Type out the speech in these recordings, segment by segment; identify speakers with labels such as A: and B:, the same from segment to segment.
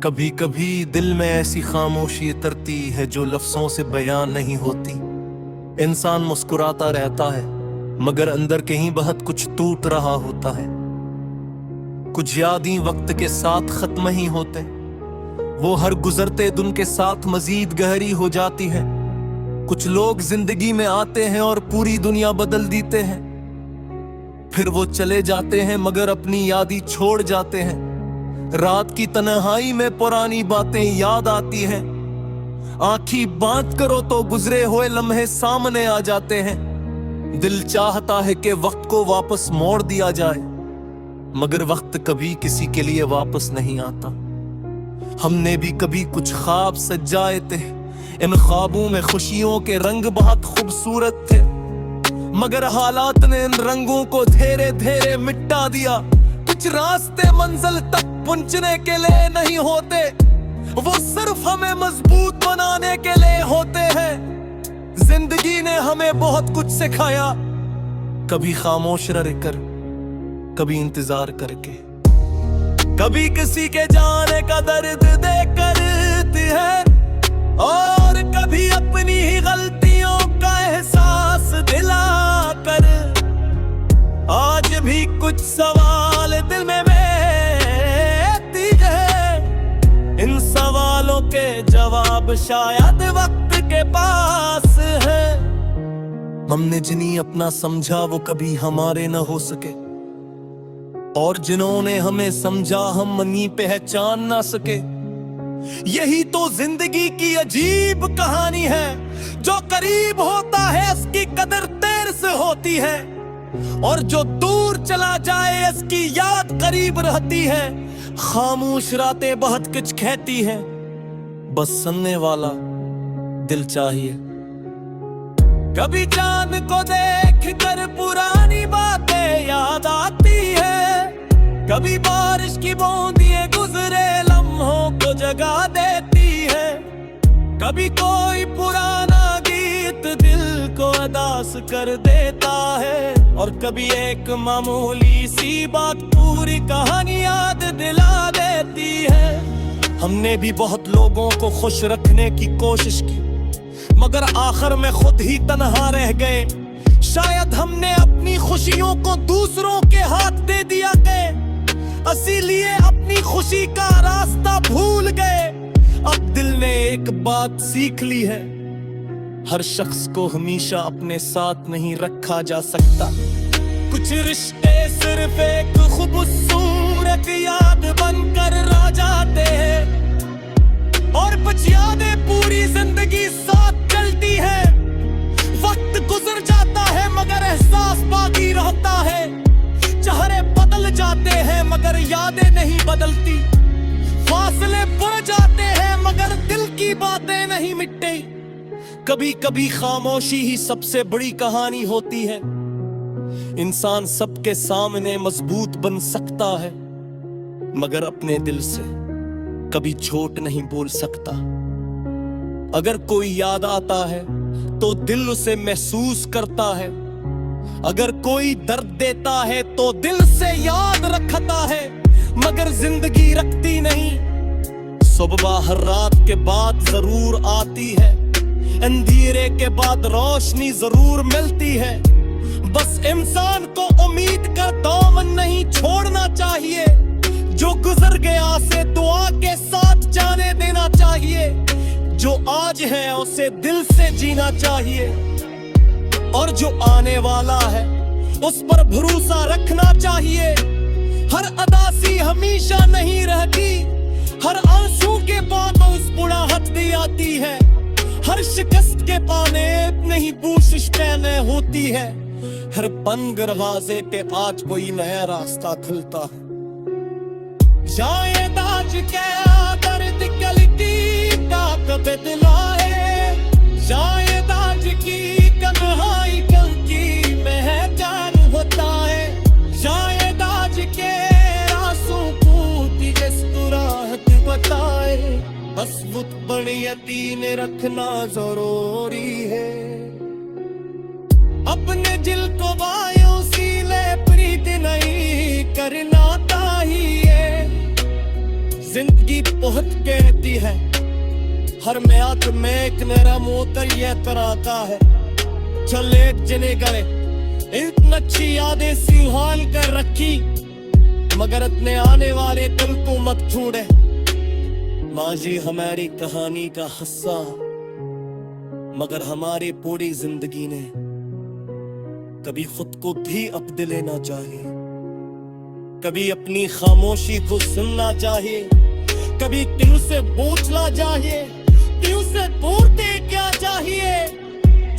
A: कभी कभी दिल में ऐसी खामोशी उतरती है जो लफ्जों से बयान नहीं होती। इंसान मुस्कुराता रहता है मगर अंदर कहीं बहुत कुछ टूट रहा होता है। कुछ यादें वक्त के साथ खत्म ही होते, वो हर गुजरते दिन के साथ मजीद गहरी हो जाती है। कुछ लोग जिंदगी में आते हैं और पूरी दुनिया बदल देते हैं, फिर वो चले जाते हैं मगर अपनी यादें छोड़ जाते हैं। रात की तन्हाई में पुरानी बातें याद आती हैं, आंखें बंद करो तो गुजरे हुए लम्हे सामने आ जाते हैं। दिल चाहता है कि वक्त को वापस मोड़ दिया जाए, मगर वक्त कभी किसी के लिए वापस नहीं आता। हमने भी कभी कुछ ख्वाब सजाए थे, इन ख्वाबों में खुशियों के रंग बहुत खूबसूरत थे, मगर हालात ने इन रंगों को धीरे धीरे मिटा दिया। कुछ रास्ते मंजिल तक पहुंचने के लिए नहीं होते, वो सिर्फ हमें मजबूत बनाने के लिए होते हैं। जिंदगी ने हमें बहुत कुछ सिखाया, कभी खामोश रहकर, कभी इंतजार करके, कभी किसी के जाने का दर्द देकर है, और कभी अपनी ही गलतियों का एहसास दिलाकर। आज भी कुछ सवाल दिल में बैठती है, इन सवालों के जवाब शायद वक्त के पास है। हमने जिन्हें अपना समझा वो कभी हमारे न हो सके, और जिन्होंने हमें समझा हम मनी पहचान ना सके। यही तो जिंदगी की अजीब कहानी है, जो करीब होता है इसकी कदर देर से होती है, और जो दूर चला जाए इसकी याद करीब रहती है। खामोश रातें बहुत कुछ कहती हैं, बस सुनने वाला दिल चाहिए। कभी चांद को देख कर पुरानी बातें याद आती है, कभी बारिश की बूंदें गुजरे लम्हों को जगा देती है, कभी कोई पुराना गीत दिल को अदास कर देता है, और कभी एक मामूली सी बात पूरी कहानी याद दिला देती है। हमने भी बहुत लोगों को खुश रखने की कोशिश की, मगर आखिर में खुद ही तन्हा रह गए। शायद हमने अपनी खुशियों को दूसरों के हाथ दे दिया गए, इसीलिए अपनी खुशी का रास्ता भूल गए। अब दिल ने एक बात सीख ली है, हर शख्स को हमेशा अपने साथ नहीं रखा जा सकता। कुछ रिश्ते सिर्फ एक खूबसूरत याद बनकर रह जाते हैं, और कुछ यादें पूरी जिंदगी साथ चलती है। वक्त गुजर जाता है मगर एहसास बाकी रहता है, चेहरे बदल जाते हैं मगर यादें नहीं बदलती, फासले बढ़ जाते हैं मगर दिल की बातें नहीं मिटती। कभी कभी खामोशी ही सबसे बड़ी कहानी होती है। इंसान सबके सामने मजबूत बन सकता है, मगर अपने दिल से कभी झूठ नहीं बोल सकता। अगर कोई याद आता है तो दिल उसे महसूस करता है, अगर कोई दर्द देता है तो दिल से याद रखता है, मगर जिंदगी रखती नहीं। सुबह हर रात के बाद जरूर आती है, अंधेरे के बाद रोशनी जरूर मिलती है। बस इंसान को उम्मीद का दामन नहीं छोड़ना चाहिए, जो गुजर गया से दुआ के साथ जाने देना चाहिए। जो आज है उसे दिल से जीना चाहिए, और जो आने वाला है उस पर भरोसा रखना चाहिए। हर अदासी हमेशा नहीं रहती, हर आंसू के बाद उस बुढ़ाहट भी आती है, हर शिकस्त के पाने नहीं पूछिश कहने होती है। हर बंद दरवाजे पे आज कोई नया रास्ता खुलता है। शायद आज क्या दर्द कलकी का बदला है, शायद आज की तन्हाई कल की पहचान होता है, शायद आज के आंसू को मुस्कुराहट बताए। बस बुत बड़ी यकीन रखना जरूरी है, अपने दिल को वायुसीले प्रीत नहीं करना चाहिए। जिंदगी जिंदगी बहुत कहती है, हर म्याद में एक नया मोतर ये तराता है। चल एक जने करे इतनी अच्छी यादें संभाल कर रखी, मगर अपने आने वाले दिल को मत छोड़े। माजी हमारी कहानी का हिस्सा, मगर हमारी पूरी जिंदगी ने कभी खुद को भी अपने लेना चाहिए, कभी अपनी खामोशी को सुनना चाहिए, कभी दिल से पूछना चाहिए, दिल से पूछते क्या चाहिए।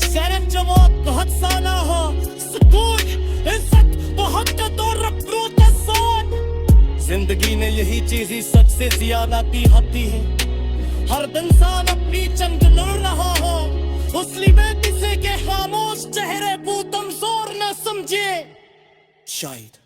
A: शर्म जवाब बहुत साना हो, सुकून इज्जत बहुत तो रखो तसान। जिंदगी ने यही चीज ही सच से ज्यादा दी होती है। हर इंसान अपनी चंद लड़ रहा हो, उसलिए किसी के खामोश चेहरे को तुम जोर न समझे शायद।